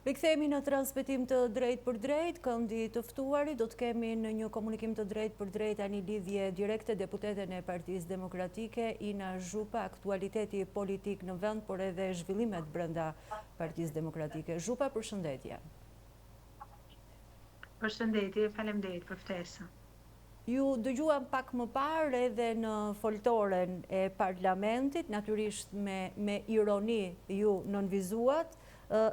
Rikthehemi në transmetim të drejt për drejt, këndi të ftuarit do të kemi në një komunikim të drejt për drejt tani lidhje direkte deputeten e Partisë Demokratike, Ina Zhupa, aktualiteti politik në vend, por edhe zhvillimet brenda Partisë Demokratike. Zhupa, përshëndetje. Përshëndetje, faleminderit për ftesën. Ju dëgjuam pak më parë edhe në foltoren e parlamentit, natyrisht me ironi ju nënvizuat,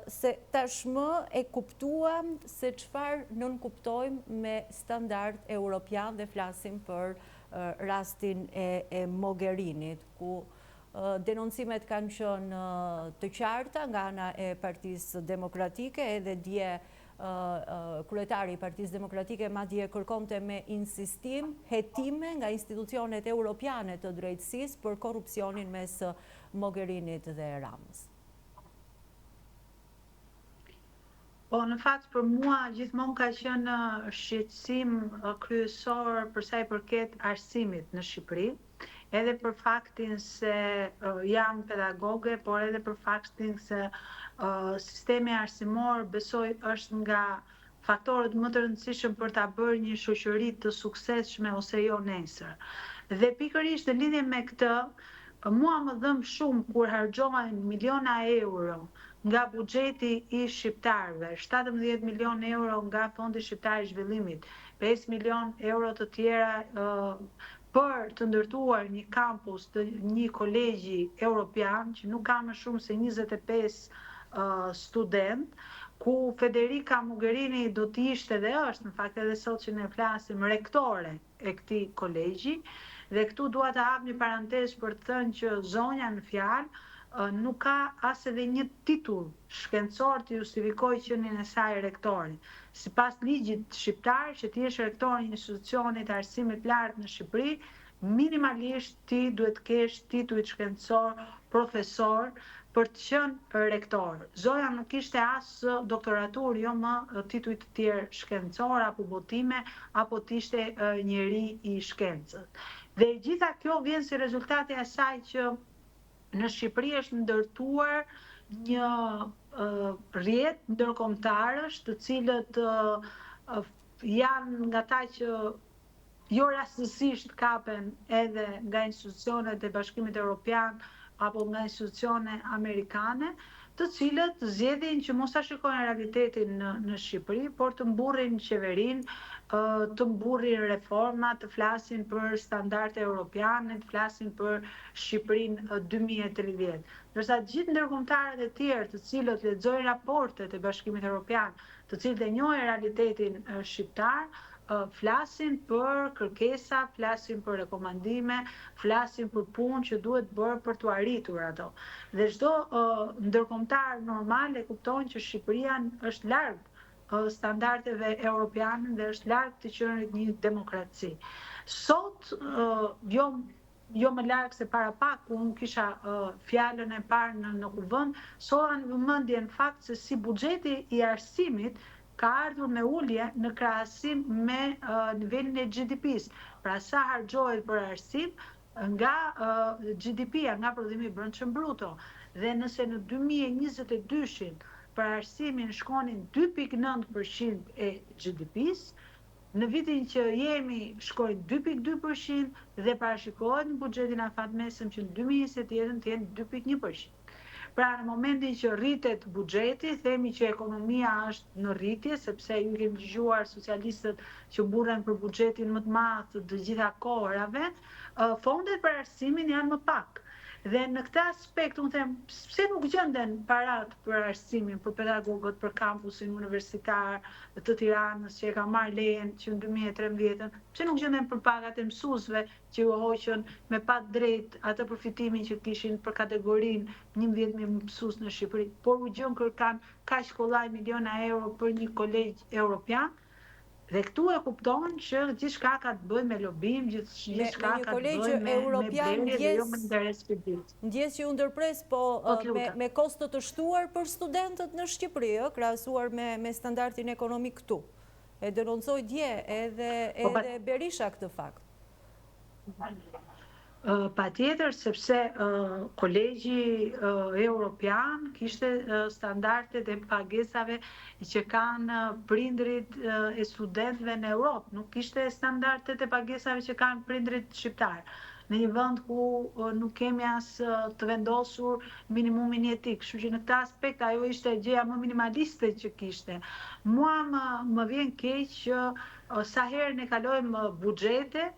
se tashmë e kuptuam se çfarë nënkuptojmë me standard europian dhe flasim për rastin e Mogherinit, ku denoncimet kanë qenë të qarta nga ana e Partisë Demokratike, edhe dje kryetari i Partisë Demokratike madje kërkonte me insistim hetime nga institucionet europiane të drejtësisë për korrupsionin mes Mogherinit dhe Ramës. Po, në fakt për mua gjithmonë ka qenë shqetësim kryesor për sa i përket arsimit në Shqipëri, edhe për faktin se jam pedagoge, por edhe për faktin se sistemi arsimor besoj është nga faktorët më të rëndësishëm për ta bërë një shoqëri të suksesshme ose jo nesër. Dhe pikërisht në lidhje me këtë, mua më dhëm shumë kur harxhohen miliona euro nga buxheti i shqiptarëve, 17 milion euro nga Fondi Shqiptar i Zhvillimit, 5 milion euro të tjera për të ndërtuar një kampus të një kolegji europian, që nuk ka më shumë se 25 student, ku Federica Mogherini do të ishte dhe është, në fakt edhe sot që ne flasim, rektore e këtij kolegji, dhe këtu dua të hap një parantezë për të thënë që zonja në fjalë nuk ka as edhe një titull shkencor të justifikojë qenin e saj rektore. Sipas ligjit shqiptar, që ti jesh rektor një institucioni të arsimit të lartë në Shqipëri, minimalisht ti duhet të kesh titull shkencor profesor për të qenë rektor. Zoja nuk kishte as doktoratur, jo më tituj të tjerë shkencor apo botime, apo të ishte njeri i shkencës. Dhe gjitha kjo vjen si rezultati i asaj që në Shqipëri është ndërtuar një rrjet ndërkombëtarësh, të cilët janë nga ata që jo rastësisht kapen edhe nga institucionet e Bashkimit Evropian apo nga institucione amerikane, të cilët zgjedhin që mos ta shikojnë realitetin në Shqipëri, por të mburrin qeverinë, të mburrin reforma, të flasin për standarde europiane, të flasin për Shqipërinë 2030. Ndërsa gjithë ndërkombëtarët e tjerë, të cilët lexojnë raportet e Bashkimit Evropian, të cilët e njohin realitetin shqiptar, flasin për kërkesa, flasin për rekomandime, flasin për punë që duhet bërë për t'u arritur ato. Dhe çdo ndërkombëtar normal e kupton që Shqipëria është larg standardeve europiane dhe është larg të qenë një demokraci. Sot jo më larg se para pak, unë kisha fjalën e parë në kuvend, soha në vëmendje në fakt se si buxheti i arsimit ka ardhur me ulje në krahasim me nivelin e GDP-s. Pra sa harxhohet për arsim nga GDP-ja, nga prodhimi i brendshëm bruto. Dhe nëse në 2022-shin për arsimin shkonin 2.9% e GDP-s, në vitin që jemi shkojnë 2.2% dhe parashikohet në buxhetin afatmesëm që në 2021 të jenë 2.1%. Pra në momentin që rritet buxheti, themi që ekonomia është në rritje, sepse ju kemi dëgjuar socialistët që burren për buxhetin më të madh të gjitha kohërave, fondet për arsimin janë më pak. Dhe në këtë aspekt, unë them, pse nuk gjenden parat për arsimin, për pedagogët, për kampusin universitar të Tiranës, që e ka marrë lejen që në 2013, pse nuk gjenden për pagat e mësuesve që u hoqën me pat drejt atë përfitimin që kishin për kategorinë 11.000 mësues në Shqipëri, por u gjën kërkan kaq kollaj miliona euro për një kolegj europian. Dhe këtu e kupton që gjithçka ka të bëjë me lobim, gjithçka ka të bëjë me blerje dhe jo me interes publik. Ndjes që u ndërpres me kosto të shtuar për studentët në Shqipëri, krahasuar me standardin ekonomik këtu. E denoncoi dje edhe Berisha këtë fakt. Patjetër, sepse Kolegji Europian kishte standardet e pagesave që kanë prindrit e studentëve në Europë, nuk kishte standardet e pagesave që kanë prindrit shqiptarë. Në një vend ku nuk kemi as të vendosur minimumin jetik. Kështu që në këtë aspekt ajo ishte gjëja më minimaliste që kishte. Mua më vjen keq që sa herë ne kalojmë buxhete,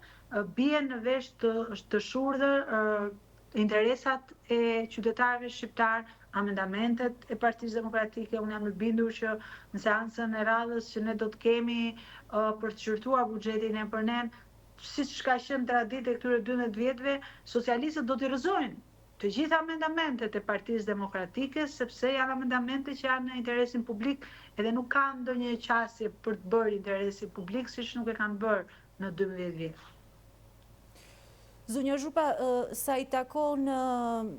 bien në vesh të shurdhër interesat e qytetarëve shqiptar, amendamentet e Partisë Demokratike. Unë jam e bindur që në seancën e radhës që ne do të kemi për të shqyrtuar buxhetin e përnen, siç ka qenë traditë e këtyre 12 vjetëve, socialistët do t'i rrëzojnë të gjitha amendamentet e Partisë Demokratike, sepse janë amendamente që janë në interesin publik edhe nuk kanë ndonjë qasje për të bërë interesin publik, siç nuk e kanë bërë në 12 vjet. Zunja Zhupa, sa i takon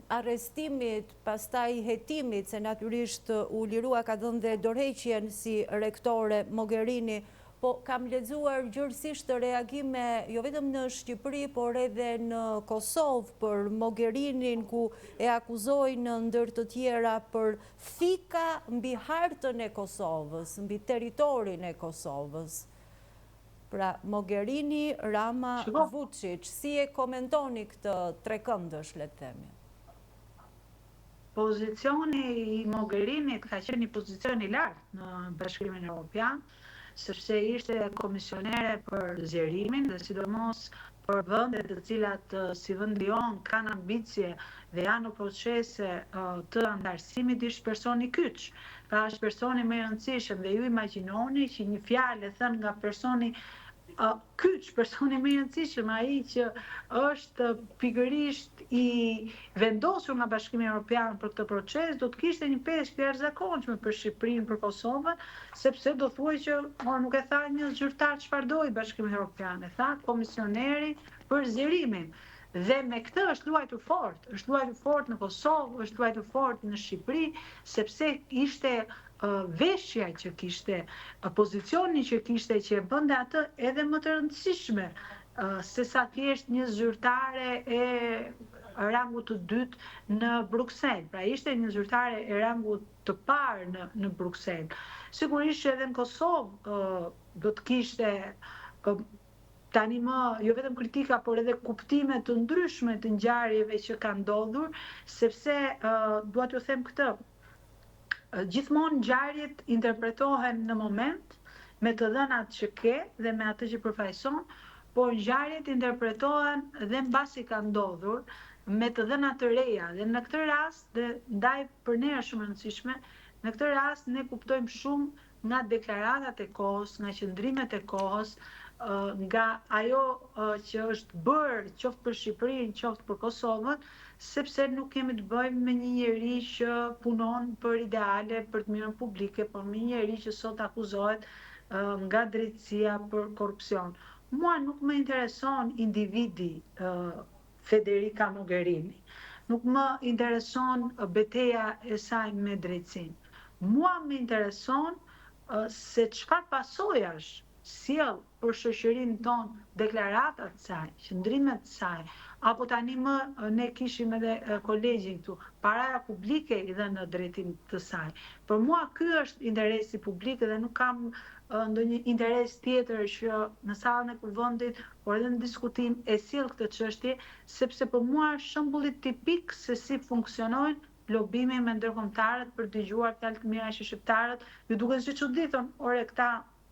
arrestimit, pastaj hetimit, se natyrisht u lirua ka dhënë dhe dorëheqjen si rektore Mogherini, po kam lexuar gjërësisht të reagime jo vetëm në Shqipëri, por edhe në Kosovë për Mogherinin, ku e akuzojnë ndër të tjera për fika mbi hartën e Kosovës, mbi territorin e Kosovës. Pra, Mogherini, Rama, Vučić, si e komentoni këtë trekëndësh, le të themi? Pozicioni i Mogherinit ka qenë një pozicion i lartë në Bashkimin Evropian, sepse ishte komisionere për zgjerimin dhe sidomos për vendet të cilat si vendi jon kanë ambicie dhe janë në procese të antarësimit, ishte person i kyç. Pra është personi më i rëndësishëm dhe ju imagjinoni që një fjalë thënë nga personi kyç, personi më i rëndësishëm, ai që është pikërisht i vendosur nga Bashkimi Evropian për këtë proces, do të kishte një peshë të jashtëzakonshme për Shqipërinë, për Kosovën, sepse do thuaj që nuk e tha një zyrtar çfarë doi Bashkimi Evropian, e tha komisioneri për zgjerimin. Dhe me këtë është luajtur fort në Kosovë, është luajtur fort në Shqipëri, sepse ishte veshja që kishte, pozicioni që kishte, që e bënde atë edhe më të rëndësishme, se sa thjesht një zyrtare e rangut të dytë në Bruksel. Pra ishte një zyrtare e rangut të parë në Bruksel. Sigurisht që edhe në Kosovë do të kishte tani më, jo vetëm kritika, por edhe kuptime të ndryshme të ngjarjeve që kanë ndodhur, sepse dua t'ju them këtë. Gjithmonë ngjarjet interpretohen në moment me të dhënat që ke dhe me atë që përfaqëson, por ngjarjet interpretohen dhe mbasi ka ndodhur me të dhënat të reja. Dhe në këtë rast, dhe ndaj për ne është shumë e rëndësishme, në këtë rast ne kuptojmë shumë nga deklaratat e kohës, nga qëndrimet e kohës, nga ajo që është bërë qoftë për Shqipërinë, qoftë për Kosovën, sepse nuk kemi të bëjmë me një njeri që punon për ideale, për të mirën publike, por me një njeri që sot akuzohet nga drejtësia për korrupsion. Mua nuk më intereson individi Federica Mogherini, nuk më intereson beteja e saj me drejtësinë. Mua më intereson se çfarë pasojash sjell për shoqërinë tonë deklaratat e saj, qëndrimet e saj, apo tani më ne kishim edhe kolegjin këtu, paraja publike i dhe në drejtim të saj. Për mua ky është interesi publik dhe nuk kam ndonjë interes tjetër që në sallën e kuvendit, por edhe në diskutim e sjell këtë çështje, sepse për mua është shembulli tipik se si funksionojnë lobimi me ndërkombëtarët për dëgjuar fjalë të mira që shqiptarët ju duken si çuditën, ore këta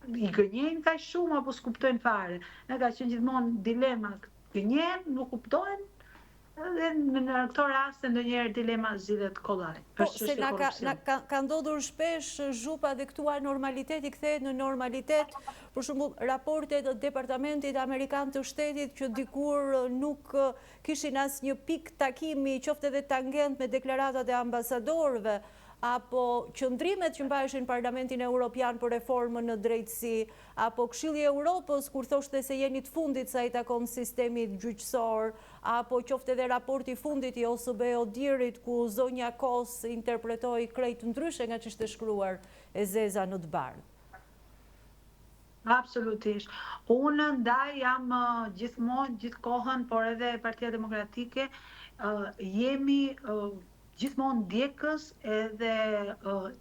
i gënjejnë kaq shumë apo s'kuptojnë fare. Ne ka qenë gjithmonë dilema, gënjejnë, nuk kuptojnë, dhe në këto raste ndonjëherë dilema zgjidhet kollaj. Po, se ka ndodhur shpesh Zhupa dhe këtu normaliteti kthehet në normalitet, për shembull raportet e Departamentit Amerikan të Shtetit që dikur nuk kishin asnjë pikë takimi, qoftë edhe tangent me deklaratat e ambasadorëve, apo qëndrimet që mbaheshin Parlamentin Evropian për reformën në drejtësi, apo Këshilli i Europës kur thoshte se jeni të fundit sa i takon sistemit gjyqësor, apo qoftë edhe raporti i fundit i OSBE Odirit ku zonja Kos interpretoi krejt ndryshe nga ç'ishte shkruar e Zeza në të bardhë. Absolutisht. Unë ndaj jam gjithmonë, gjithkohën, por edhe Partia Demokratike, jemi gjithmonë ndjekës edhe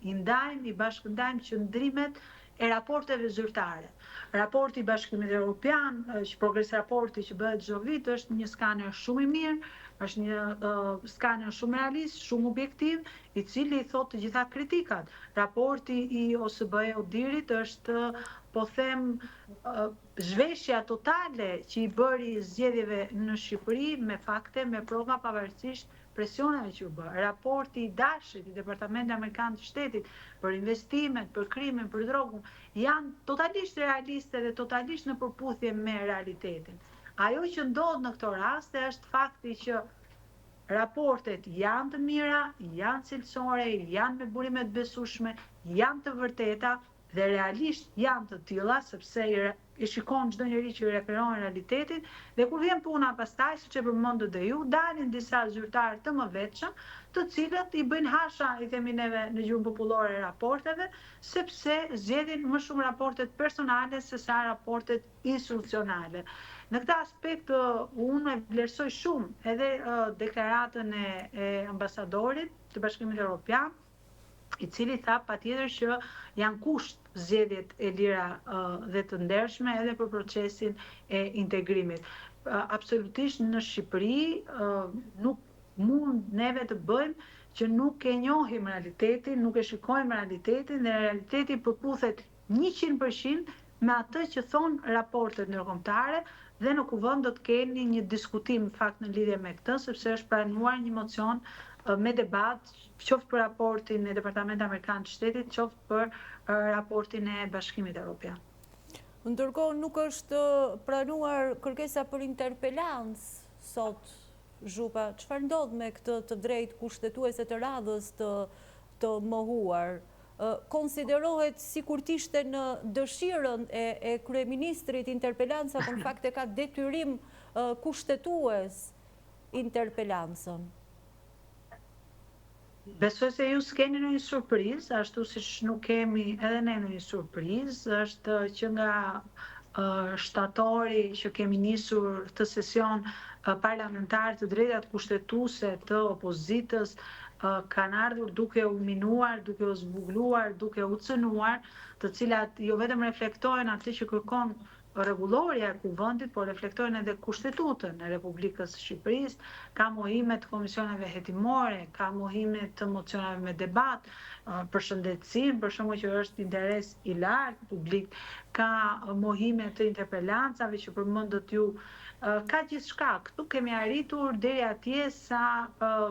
i ndajmë, i bashkëndajmë qëndrimet e raporteve zyrtare. Raporti i Bashkimit Evropian, Progres raporti që bëhet çdo vit, është një skaner shumë i mirë, është një skaner shumë realist, shumë objektiv, i cili i thot të gjitha kritikat. Raporti i OSBE-Odirit është, po them, zhveshja totale që i bëri zgjedhjeve në Shqipëri me fakte, me prova, pavarësisht presioneve që u bë. Raporti i dashit i Departamentit Amerikan të Shtetit për investimet, për krimin, për drogën, janë totalisht realiste dhe totalisht në përputhje me realitetin. Ajo që ndodh në këto raste është fakti që raportet janë të mira, janë cilësore, janë me burime të besueshme, janë të vërteta dhe realisht janë të tilla, sepse i shikon çdo njeri që i referohen realitetin, dhe kur vjen puna pastaj, siç e përmendët dhe ju, dalin disa zyrtarë të mëvetshëm, të cilët i bëjnë hasha, i themi neve në gjuhën popullore, raporteve, sepse zgjedhin më shumë raportet personale se sa raportet institucionale. Në këtë aspekt, unë e vlerësoj shumë edhe deklaratën e ambasadorit të Bashkimit Evropian, i cili tha patjetër që janë kusht zgjedhjet e lira dhe të ndershme edhe për procesin e integrimit. Absolutisht në Shqipëri nuk mund neve të bëjmë që nuk e njohim realitetin, nuk e shikojmë realitetin, dhe realiteti përputhet 100% me atë që thonë raportet ndërkombëtare, dhe në kuvend do të keni një diskutim fakt në lidhje me këtë, sepse është pranuar një mocion me debat, qoftë për raportin e Departamentit Amerikan të Shtetit, qoftë për raportin e Bashkimit Evropian. Ndërkohë nuk është pranuar kërkesa për interpelancë sot, Zhupa. Çfarë ndodh me këtë të drejtë kushtetuese të radhës të mohuar? Konsiderohet sikur të ishte në dëshirën e kryeministrit interpelanca, por në fakt e ka detyrim kushtetues interpelancën? Besoj se ju s'keni në një surprizë, ashtu siç nuk kemi edhe ne në një surprizë, është që nga shtatori që kemi nisur të sesion parlamentar të drejtat kushtetuese të opozitës, kanë ardhur duke u minuar, duke u zbugluar, duke u cënuar, të cilat jo vetëm reflektojnë atë që kërkon rregulloria e kuvendit, por reflektojnë edhe Kushtetutën e Republikës së Shqipërisë, ka mohime të komisioneve hetimore, ka mohime të mocioneve me debat, për shëndetësinë, për shembull që është interes i lartë publik, ka mohime të interpelancave që përmendët ju, ka gjithçka. Këtu kemi arritur deri atje sa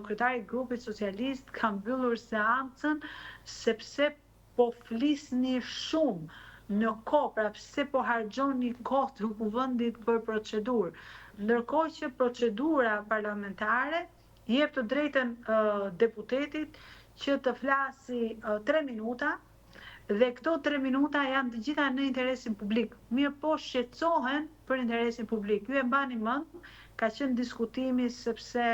kryetari i grupit socialist ka mbyllur seancën sepse po flisni shumë në kohë, pra pse po harxhoni kohë të kuvendit për procedurë, ndërkohë që procedura parlamentare jep të drejtën deputetit që të flasi 3 minuta, dhe këto 3 minuta janë të gjitha në interesin publik. Mirë po shqetësohen për interesin publik. Ju e mbani mend, ka qenë diskutimi sepse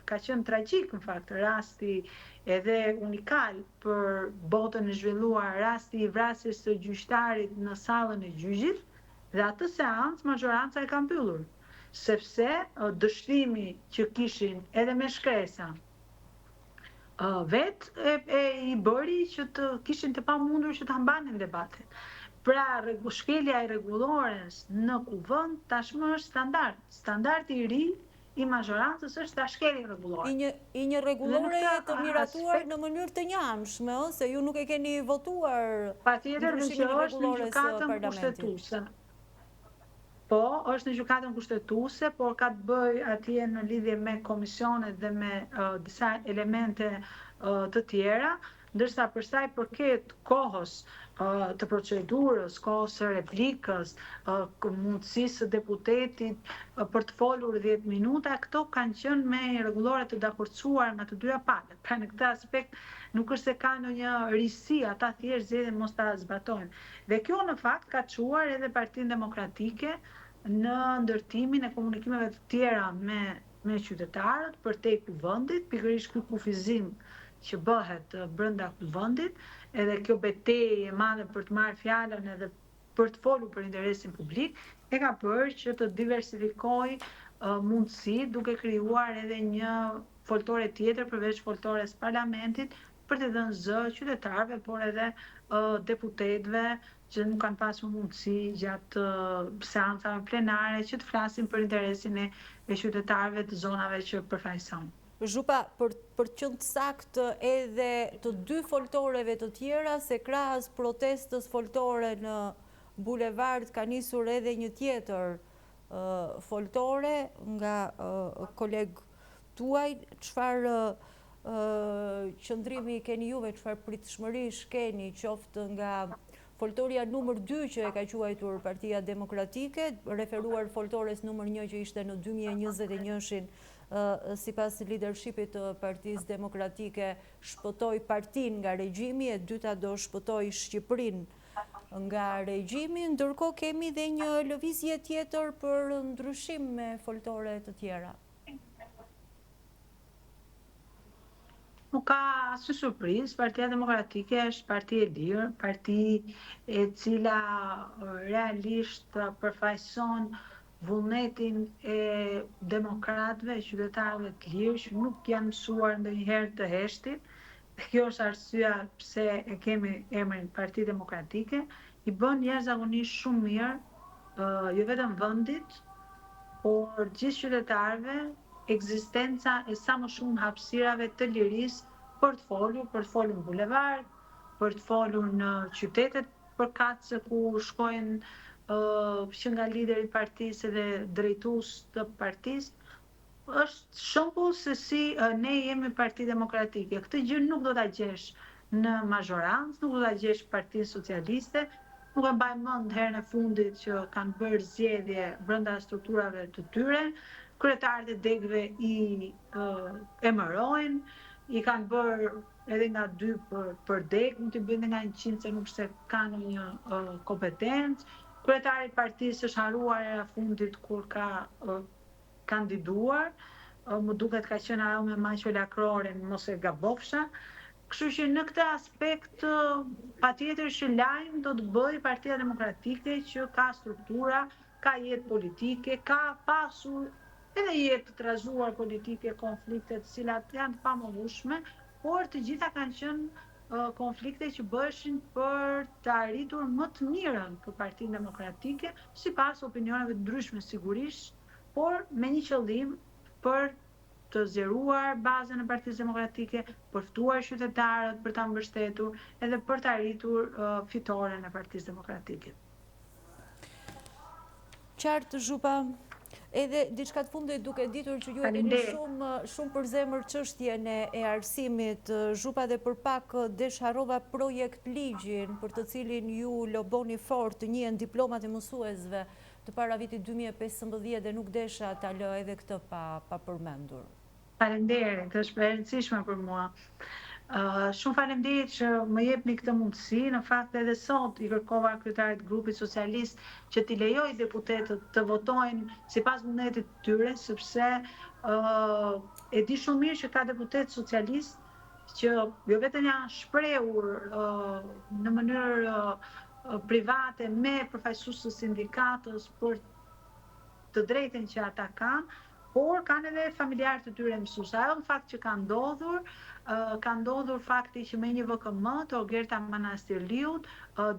ka qenë tragjik në fakt rasti edhe unikal për botën e zhvilluar, rasti i vrasjes së gjyqtarit në sallën e gjyqit, dhe atë seancë majoranca e ka mbyllur, sepse dështimi që kishin edhe me shkresa vetë i bëri që të kishin të pamundur që të mbanin debatin. Pra, shkelja e rregullores në kuvend tashmë është standard. Standardi i ri i majorancës është ta shkelje rregullore. I një rregullore të miratuar në mënyrë të njëanshme, se ju nuk e keni votuar. Patjetër që është në gjykatën kushtetuese. Po, është në gjykatën kushtetuese, por ka të bëjë atje në lidhje me komisionet dhe me disa elemente të tjera, ndërsa për sa i përket kohës të procedurës, kohës së replikës, mundësisë së deputetit për të folur 10 minuta, këto kanë qenë me rregullore të dakorcuar nga të dyja palët. Pra në këtë aspekt nuk është se ka ndonjë risi, ata thjesht zgjedhin mos ta zbatojnë. Dhe kjo në fakt ka çuar edhe Partinë Demokratike në ndërtimin e komunikimeve të tjera me qytetarët përtej kuvendit, pikërisht ky kufizim që bëhet brenda kuvendit, edhe kjo betejë e madhe për të marrë fjalën edhe për të folur për interesin publik, e ka bërë që të diversifikojë mundësi duke krijuar edhe një foltore tjetër përveç foltores parlamentit për të dhënë zë qytetarëve, por edhe deputetëve që nuk kanë pasur mundësi gjatë seancave plenare që të flasin për interesin e qytetarëve të zonave që përfaqëson. Zhupa, për qënë të saktë edhe të dy foltoreve të tjera, se krahas protestës foltore në bulevard ka nisur edhe një tjetër foltore nga kolegë tuaj, çfarë qëndrimi keni juve, çfarë pritshmërish keni qoftë nga foltoria numër 2 që e ka quajtur Partia Demokratike, referuar foltores numër 1 që ishte në 2021-shin, sipas leadershipit të Partisë Demokratike shpëtoi partinë nga regjimi, e dyta do shpëtoi Shqipërinë nga regjimi, ndërkohë kemi dhe një lëvizje tjetër për ndryshim me foltore të tjera. Nuk ka asnjë surprizë, Partia Demokratike është parti e lirë, parti e cila realisht përfaqëson vullnetin e demokratëve, qytetarëve të lirë, që nuk janë mësuar ndonjëherë të heshtin. Kjo është arsyeja pse e kemi emrin Parti Demokratike, i bën jashtëzakonisht shumë mirë, jo vetëm vendit, por gjithë qytetarëve ekzistenca e sa më shumë hapësirave të lirisë për të folur në bulevard, për të folur në qytetet përkatëse ku shkojnë që nga lideri i partisë dhe drejtues të partisë, është shembull se si ne jemi Parti Demokratike. Këtë gjë nuk do ta gjesh në mazhorancë, nuk do ta gjesh Partinë Socialiste, nuk e mbaj mend herën e fundit që kanë bërë zgjedhje brenda strukturave të tyre, kryetarët e degëve i emërojnë, i kanë bërë edhe nga 2 për degë, nuk i bëjnë nga 100 se nuk se kanë një kompetencë. Kryetari i partisë është harruar era fundit kur ka kandiduar, më duket ka qenë ajo me Maqo Lakrorin, mos e gabofsha. Kështu që në këtë aspekt patjetër që lajm do të bëjë Partia Demokratike që ka struktura, ka jetë politike, ka pasur edhe jetë të trazuar politike, konflikte të cilat janë të pamohshme, por të gjitha kanë qenë konflikte që bëshin për të arritur më të mirën për Partinë Demokratike, sipas opinioneve të ndryshme sigurisht, por me një qëllim për të zgjeruar bazën e Partisë Demokratike, për ftuar qytetarët për ta mbështetur edhe për të arritur fitoren e Partisë Demokratike. Qartë, Zhupa, edhe diçka të fundit duke ditur që ju e keni shumë për zemër çështjen e arsimit, Zhupa, dhe për pak desharova projekt ligjin për të cilin ju loboni fort, të njihen diplomat e mësuesve të para vitit 2015 dhe nuk desha ta lë edhe këtë pa përmendur. Faleminderit, është e rëndësishme për mua. Shumë faleminderit që më jepni këtë mundësi. Në fakt edhe sot i kërkova kryetarit të grupit socialist që t'i lejoj deputetët të votojnë sipas vullnetit të tyre, sepse e di shumë mirë që ka deputet socialist që jo vetëm janë shprehur në mënyrë private me përfaqësues të sindikatës për të drejtën që ata kanë, por kanë edhe familjarë të tyre mësues. Ajo në fakt që ka ndodhur fakti që me një VKM të Ogerta Manastirliut,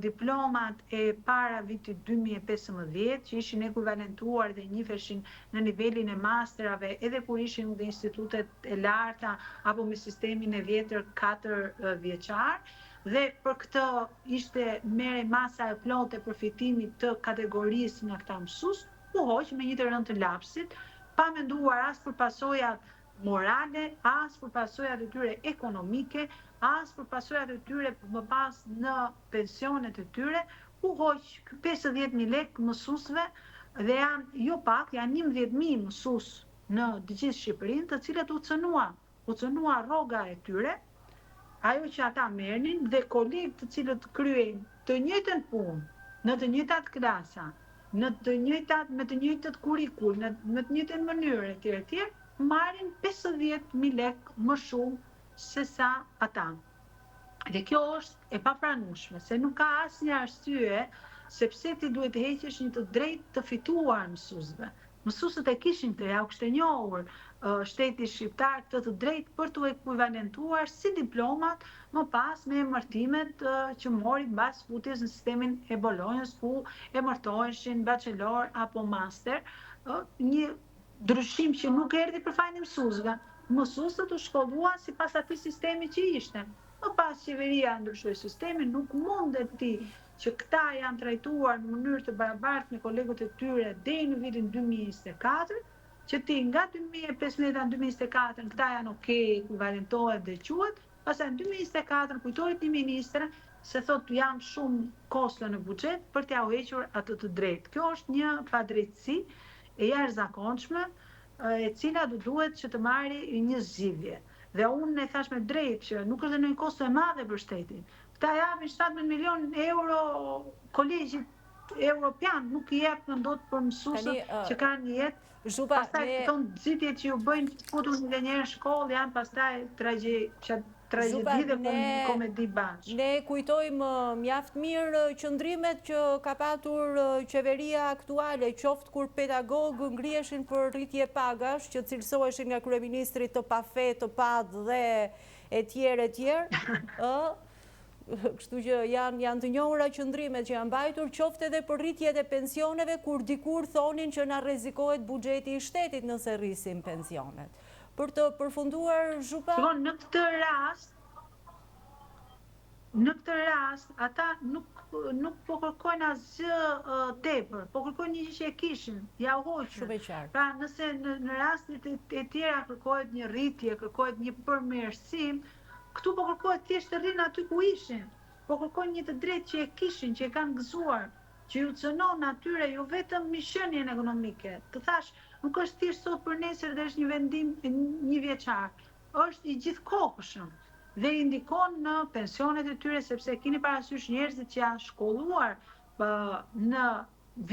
diplomat e para vitit 2015 që ishin ekuivalentuar dhe njiheshin në nivelin e masterave edhe kur ishin në institutet e larta apo me sistemin e vjetër 4 vjeçar, dhe për këtë ishte merre masa e plotë e përfitimit të kategorisë nga këta mësues, u hoq me një të rënd të lapsit, pa menduar as për pasojat morale, as për pasojat e tyre ekonomike, as për pasojat e tyre më pas në pensionet e tyre, u hoq 50.000 lekë mësuesve dhe janë jo pak, janë 11.000 mësues në të gjithë Shqipërinë, të cilët u cënua rroga e tyre, ajo që ata merrnin dhe kolegë të cilët kryejnë të njëjtën punë, në të njëjtat klasa, me të njëjtët kurrikull, në të njëjtën mënyrë etj, marrin 50.000 lekë më shumë se sa ata. Dhe kjo është e papranueshme, se nuk ka asnjë arsye sepse ti duhet të heqësh një të drejtë të fituar mësuesve. Mësuesët e kishin këtë, ja u kishte njohur shteti shqiptar të drejtë për të ekuivalentuar si diplomat më pas me emërtimet që mori mbas futjes në sistemin e Bolonjës, ku emërtoheshin bachelor apo master, një ndryshim që nuk erdhi për fajin e mësuesve. Mësuesët u shkolluan sipas atij sistemi që ishte. Më pas qeveria ndryshoi sistemin, nuk mundet ti që këta janë trajtuar në mënyrë të barabartë me kolegët e tyre deri në vitin 2024, që ti nga 2015 në 2024 këta janë okay, ekuivalentohet dhe quhet, pastaj në 2024 kujtohet një ministre se thot janë shumë kosto në buxhet për t'ia hequr atë të drejtë. Kjo është një padrejtësi e jashtëzakonshme e cila duhet që të marrë një zgjidhje. Dhe unë e thash me drejtë që nuk është ndonjë kosto e madhe për shtetin. Këta japin 17 milion euro kolegjit europian, nuk i jep ndot për mësuesët që kanë një jetë. Pastaj këto nxitje që ju bëjnë futur një njerëz në shkollë janë pastaj tragjedi dhe komedi bashkë. Ne kujtojmë mjaft mirë qëndrimet që ka patur qeveria aktuale, qoftë kur pedagog ngriheshin për rritje pagash, që cilësoheshin nga kryeministri të pafe, të padh dhe etj. Kështu që janë të njohura qëndrimet që janë mbajtur, qoftë edhe për rritjet e pensioneve, kur dikur thonin që na rrezikohet buxheti i shtetit nëse rrisim pensionet. Për të përfunduar, Zhupa? Në këtë rast, ata nuk po kërkojnë asgjë tepër, po kërkojnë një gjë që e kishin, ja u hoqën. Shumë e qartë. Pra, nëse në rastet e tjera kërkohet një rritje, kërkohet një përmirësim, këtu po kërkohet thjesht të rrinë aty ku ishin, po kërkojnë një të drejtë që e kishin, që e kanë gëzuar, që ju cënon atyre jo vetëm mishënjen ekonomike. Të thash, nuk është thjesht sot për nesër dhe është një vendim një vjeçar, është i gjithkohëshëm dhe indikon në pensionet e tyre, sepse keni parasysh njerëzit që janë shkolluar në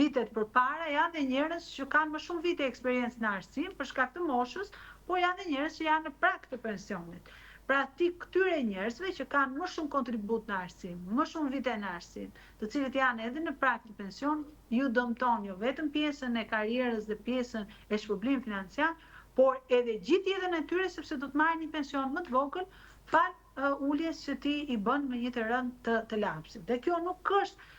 vitet përpara, janë dhe njerëz që kanë më shumë vite eksperiencë në arsim për shkak të moshës, por janë dhe njerëz që janë në prag të pensionit. Pra ti këtyre njerëzve që kanë më shumë kontribut në arsim, më shumë vite në arsim, të cilët janë edhe në prag të pension, ju dëmton jo vetëm pjesën e karrierës dhe pjesën e shpërblim financiar, por edhe gjithë jetën e tyre sepse do të marrin një pension më të vogël pa uljes që ti i bën me një të rënd të lapsit. Dhe kjo nuk është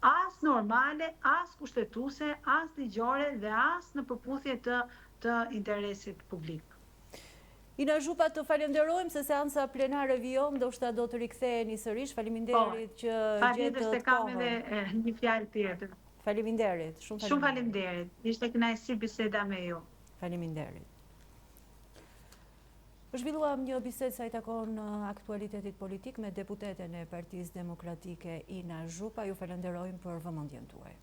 as normale, as kushtetuese, as ligjore dhe as në përputhje të interesit publik. Ina Zhupa, të falenderojmë se seansa plenare vijon, ndoshta do të riktheheni sërish. Faleminderit që gjetët kohën. Se kam edhe një fjalë tjetër. Faleminderit, shumë faleminderit. Ishte kënaqësi biseda me ju. Faleminderit. Zhvilluam një bisedë sa i takon aktualitetit politik me deputeten e Partisë Demokratike Ina Zhupa. Ju falenderojmë për vëmendjen tuaj.